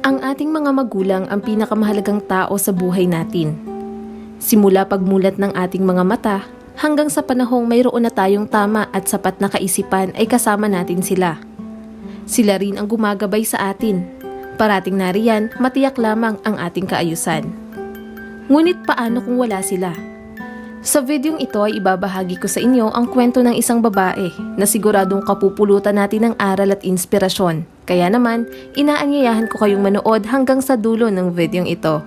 Ang ating mga magulang ang pinakamahalagang tao sa buhay natin. Simula pagmulat ng ating mga mata hanggang sa panahong mayroon na tayong tama at sapat na kaisipan ay kasama natin sila. Sila rin ang gumagabay sa atin. Parating nariyan, matiyak lamang ang ating kaayusan. Ngunit paano kung wala sila? Sa videong ito ay ibabahagi ko sa inyo ang kwento ng isang babae na siguradong kapupulutan natin ng aral at inspirasyon. Kaya naman, inaanyayahan ko kayong manood hanggang sa dulo ng videong ito.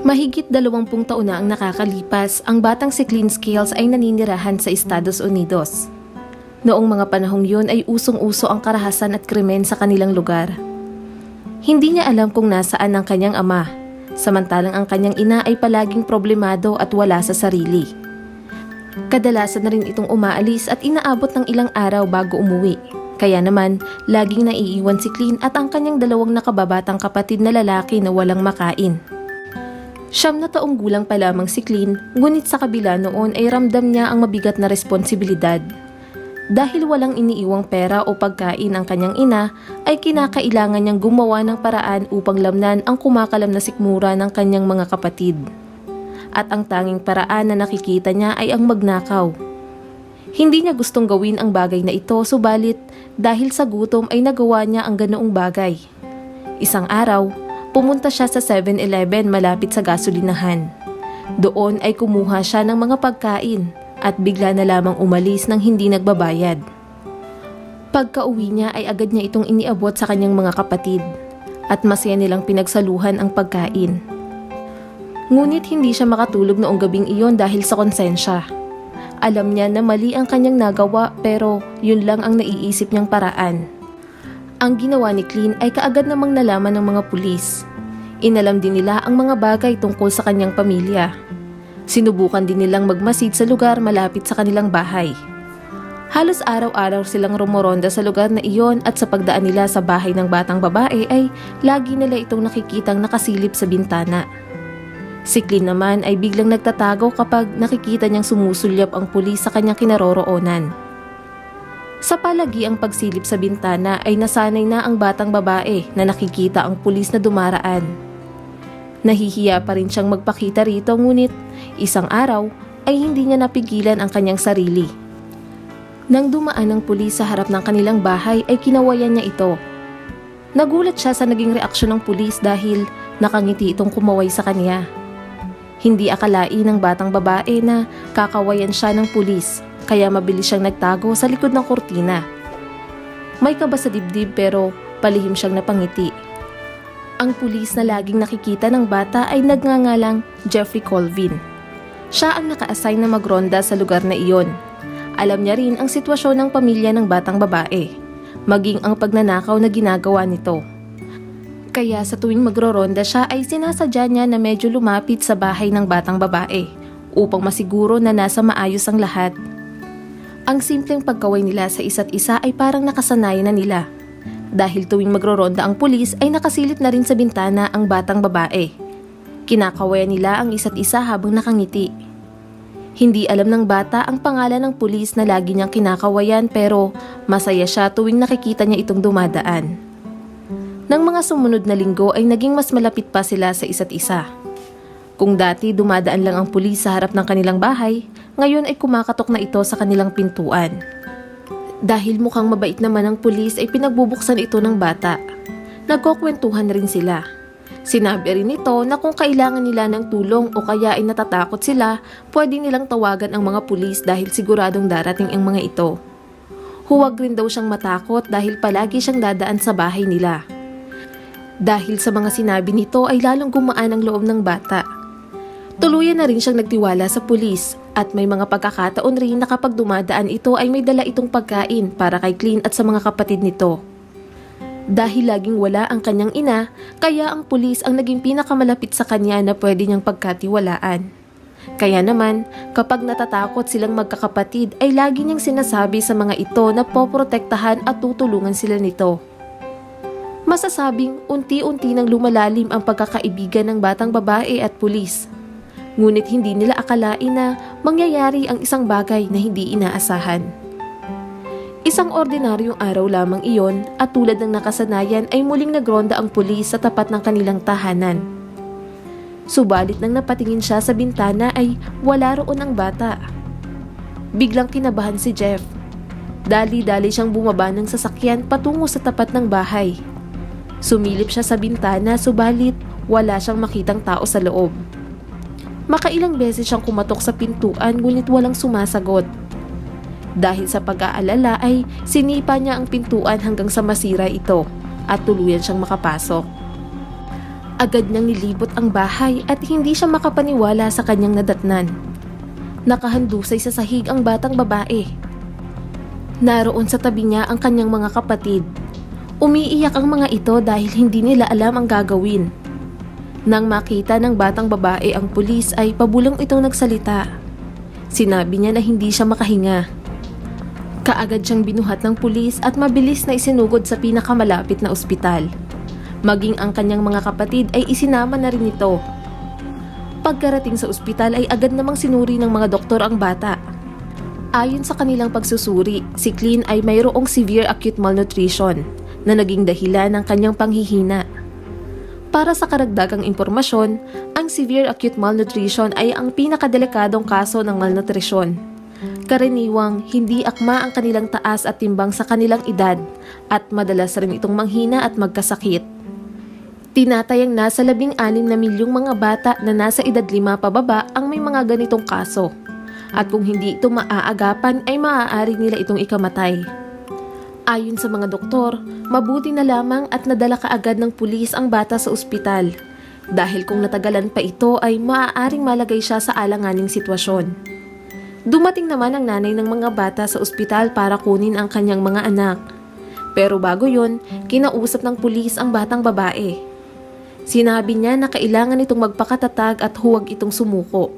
Mahigit 20 taon na ang nakakalipas, ang batang si Clean Scales ay naninirahan sa Estados Unidos. Noong mga panahong yun ay usong-uso ang karahasan at krimen sa kanilang lugar. Hindi niya alam kung nasaan ang kanyang ama, samantalang ang kanyang ina ay palaging problemado at wala sa sarili. Kadalasan na rin itong umaalis at inaabot ng ilang araw bago umuwi. Kaya naman, laging naiiwan si Clean at ang kanyang dalawang nakababatang kapatid na lalaki na walang makain. 9 taong gulang pa lamang si Clean, ngunit sa kabila noon ay ramdam niya ang mabigat na responsibilidad. Dahil walang iniiwang pera o pagkain ang kanyang ina, ay kinakailangan niyang gumawa ng paraan upang lamnan ang kumakalam na sikmura ng kanyang mga kapatid. At ang tanging paraan na nakikita niya ay ang magnakaw. Hindi niya gustong gawin ang bagay na ito, subalit dahil sa gutom ay nagawa niya ang ganoong bagay. Isang araw, pumunta siya sa 7-Eleven malapit sa gasolinahan. Doon ay kumuha siya ng mga pagkain at bigla na lamang umalis nang hindi nagbabayad. Pagka-uwi niya ay agad niya itong iniabot sa kanyang mga kapatid at masaya nilang pinagsaluhan ang pagkain. Ngunit hindi siya makatulog noong gabing iyon dahil sa konsensya. Alam niya na mali ang kanyang nagawa pero yun lang ang naiisip niyang paraan. Ang ginawa ni Clean ay kaagad namang nalaman ng mga pulis. Inalam din nila ang mga bagay tungkol sa kanyang pamilya. Sinubukan din nilang magmasid sa lugar malapit sa kanilang bahay. Halos araw-araw silang rumoronda sa lugar na iyon at sa pagdaan nila sa bahay ng batang babae ay lagi nila itong nakikitang nakasilip sa bintana. Si Clean naman ay biglang nagtatago kapag nakikita niyang sumusulyap ang pulis sa kanyang kinaroroonan. Sa palagiang pagsilip sa bintana ay nasanay na ang batang babae na nakikita ang pulis na dumaraan. Nahihiya pa rin siyang magpakita rito, ngunit isang araw ay hindi niya napigilan ang kanyang sarili. Nang dumaan ang pulis sa harap ng kanilang bahay ay kinawayan niya ito. Nagulat siya sa naging reaksyon ng pulis dahil nakangiti itong kumaway sa kanya. Hindi akalain ng batang babae na kakawayan siya ng pulis, kaya mabilis siyang nagtago sa likod ng kurtina. May kaba sa dibdib pero palihim siyang napangiti. Ang pulis na laging nakikita ng bata ay nagngangalang Jeffrey Colvin. Siya ang naka-assign na magronda sa lugar na iyon. Alam niya rin ang sitwasyon ng pamilya ng batang babae, maging ang pagnanakaw na ginagawa nito. Kaya sa tuwing magroronda siya ay sinasadya niya na medyo lumapit sa bahay ng batang babae upang masiguro na nasa maayos ang lahat. Ang simpleng pagkaway nila sa isa't isa ay parang nakasanayan na nila. Dahil tuwing magroronda ang pulis ay nakasilip na rin sa bintana ang batang babae. Kinakawayan nila ang isa't isa habang nakangiti. Hindi alam ng bata ang pangalan ng pulis na lagi niyang kinakawayan pero masaya siya tuwing nakikita niya itong dumadaan. Nang mga sumunod na linggo ay naging mas malapit pa sila sa isa't isa. Kung dati dumadaan lang ang pulis sa harap ng kanilang bahay, ngayon ay kumakatok na ito sa kanilang pintuan. Dahil mukhang mabait naman ang pulis ay pinagbubuksan ito ng bata. Nagkukwentuhan rin sila. Sinabi rin ito na kung kailangan nila ng tulong o kaya ay natatakot sila, pwede nilang tawagan ang mga pulis dahil siguradong darating ang mga ito. Huwag rin daw siyang matakot dahil palagi siyang dadaan sa bahay nila. Dahil sa mga sinabi nito ay lalong gumaan ang loob ng bata. Tuluyan na rin siyang nagtiwala sa pulis at may mga pagkakataon rin na kapag dumadaan ito ay may dala itong pagkain para kay Clean at sa mga kapatid nito. Dahil laging wala ang kanyang ina, kaya ang pulis ang naging pinakamalapit sa kanya na pwede niyang pagkatiwalaan. Kaya naman, kapag natatakot silang magkakapatid ay lagi niyang sinasabi sa mga ito na poprotektahan at tutulungan sila nito. Masasabing unti-unti nang lumalalim ang pagkakaibigan ng batang babae at pulis. Ngunit hindi nila akalain na mangyayari ang isang bagay na hindi inaasahan. Isang ordinaryong araw lamang iyon at tulad ng nakasanayan ay muling nagronda ang pulis sa tapat ng kanilang tahanan. Subalit nang napatingin siya sa bintana ay wala roon ang bata. Biglang kinabahan si Jeff. Dali-dali siyang bumaba ng sasakyan patungo sa tapat ng bahay. Sumilip siya sa bintana subalit wala siyang makitang tao sa loob. Makailang beses siyang kumatok sa pintuan ngunit walang sumasagot. Dahil sa pag-aalala ay sinipa niya ang pintuan hanggang sa masira ito at tuluyan siyang makapasok. Agad niyang nilibot ang bahay at hindi siya makapaniwala sa kanyang nadatnan. Nakahandusay sa sahig ang batang babae. Naroon sa tabi niya ang kanyang mga kapatid. Umiiyak ang mga ito dahil hindi nila alam ang gagawin. Nang makita ng batang babae ang pulis ay pabulong itong nagsalita. Sinabi niya na hindi siya makahinga. Kaagad siyang binuhat ng pulis at mabilis na isinugod sa pinakamalapit na ospital. Maging ang kanyang mga kapatid ay isinama na rin ito. Pagkarating sa ospital ay agad namang sinuri ng mga doktor ang bata. Ayon sa kanilang pagsusuri, si Cleen ay mayroong severe acute malnutrition na naging dahilan ng kanyang panghihina. Para sa karagdagang impormasyon, ang severe acute malnutrition ay ang pinakadelikadong kaso ng malnutrisyon. Karaniwang hindi akma ang kanilang taas at timbang sa kanilang edad at madalas rin itong manghina at magkasakit. Tinatayang nasa 16 na milyong mga bata na nasa edad 5 pababa ang may mga ganitong kaso. At kung hindi ito maaagapan ay maaari nila itong ikamatay. Ayon sa mga doktor, mabuti na lamang at nadala kaagad ng pulis ang bata sa ospital. Dahil kung natagalan pa ito ay maaaring malagay siya sa alanganing sitwasyon. Dumating naman ang nanay ng mga bata sa ospital para kunin ang kanyang mga anak. Pero bago yun, kinausap ng pulis ang batang babae. Sinabi niya na kailangan itong magpakatatag at huwag itong sumuko.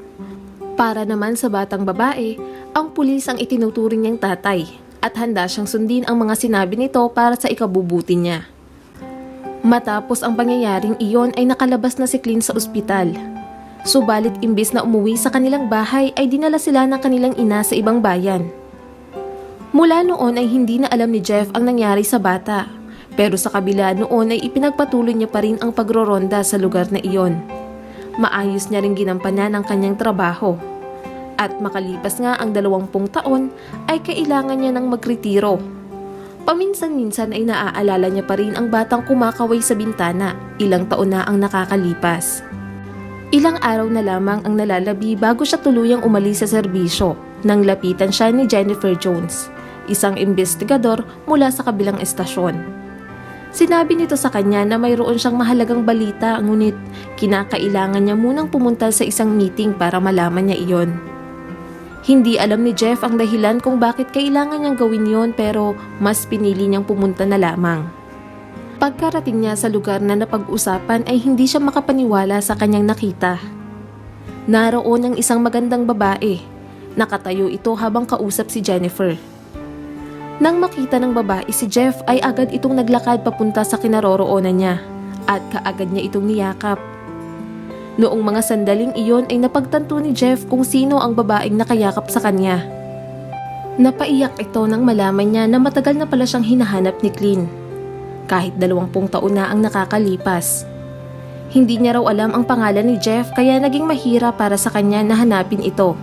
Para naman sa batang babae, ang pulis ang itinuturing niyang tatay at handa siyang sundin ang mga sinabi nito para sa ikabubuti niya. Matapos ang pangyayaring iyon ay nakalabas na si Cleen sa ospital. Subalit imbis na umuwi sa kanilang bahay ay dinala sila ng kanilang ina sa ibang bayan. Mula noon ay hindi na alam ni Jeff ang nangyari sa bata, pero sa kabila noon ay ipinagpatuloy niya pa rin ang pagroronda sa lugar na iyon. Maayos niya rin ginampanan ang kanyang trabaho. At makalipas nga ang 20 taon ay kailangan niya ng magretiro. Paminsan-minsan ay naaalala niya pa rin ang batang kumakaway sa bintana, ilang taon na ang nakakalipas. Ilang araw na lamang ang nalalabi bago siya tuluyang umalis sa serbisyo nang lapitan siya ni Jennifer Jones, isang investigador mula sa kabilang estasyon. Sinabi nito sa kanya na mayroon siyang mahalagang balita ngunit kinakailangan niya munang pumunta sa isang meeting para malaman niya iyon. Hindi alam ni Jeff ang dahilan kung bakit kailangan niyang gawin yon pero mas pinili niyang pumunta na lamang. Pagkarating niya sa lugar na napag-usapan ay hindi siya makapaniwala sa kanyang nakita. Naroon ang isang magandang babae. Nakatayo ito habang kausap si Jennifer. Nang makita ng babae si Jeff ay agad itong naglakad papunta sa kinaroroonan niya at kaagad niya itong niyakap. Noong mga sandaling iyon ay napagtanto ni Jeff kung sino ang babaeng nakayakap sa kanya. Napaiyak ito nang malaman niya na matagal na pala siyang hinahanap ni Cleen. Kahit 20 taon na ang nakakalipas. Hindi niya raw alam ang pangalan ni Jeff kaya naging mahirap para sa kanya na hanapin ito.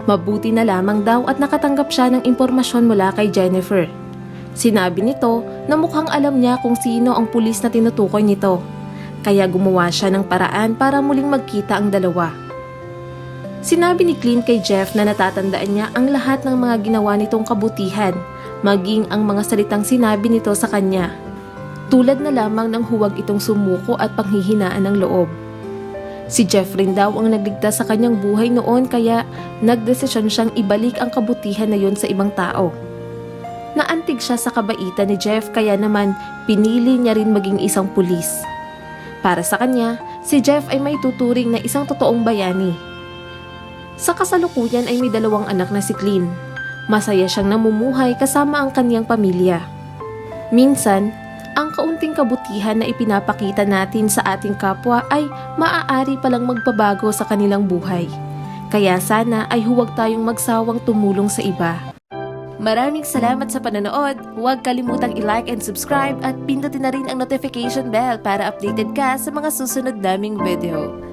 Mabuti na lamang daw at nakatanggap siya ng impormasyon mula kay Jennifer. Sinabi nito na mukhang alam niya kung sino ang pulis na tinutukoy nito. Kaya gumawa siya ng paraan para muling magkita ang dalawa. Sinabi ni Cleen kay Jeff na natatandaan niya ang lahat ng mga ginawa nitong kabutihan, maging ang mga salitang sinabi nito sa kanya. Tulad na lamang ng huwag itong sumuko at panghihinaan ng loob. Si Jeff rin daw ang nagligtas sa kanyang buhay noon kaya nagdesisyon siyang ibalik ang kabutihan na yon sa ibang tao. Naantig siya sa kabaitan ni Jeff kaya naman pinili niya rin maging isang pulis. Para sa kanya, si Jeff ay may tuturing na isang totoong bayani. Sa kasalukuyan ay may 2 anak na si Cleen. Masaya siyang namumuhay kasama ang kanyang pamilya. Minsan, Ang kaunting kabutihan na ipinapakita natin sa ating kapwa ay maaari palang magpabago sa kanilang buhay. Kaya sana ay huwag tayong magsawang tumulong sa iba. Maraming salamat sa panonood. Huwag kalimutang i-like and subscribe at pindutin na rin ang notification bell para updated ka sa mga susunod naming video.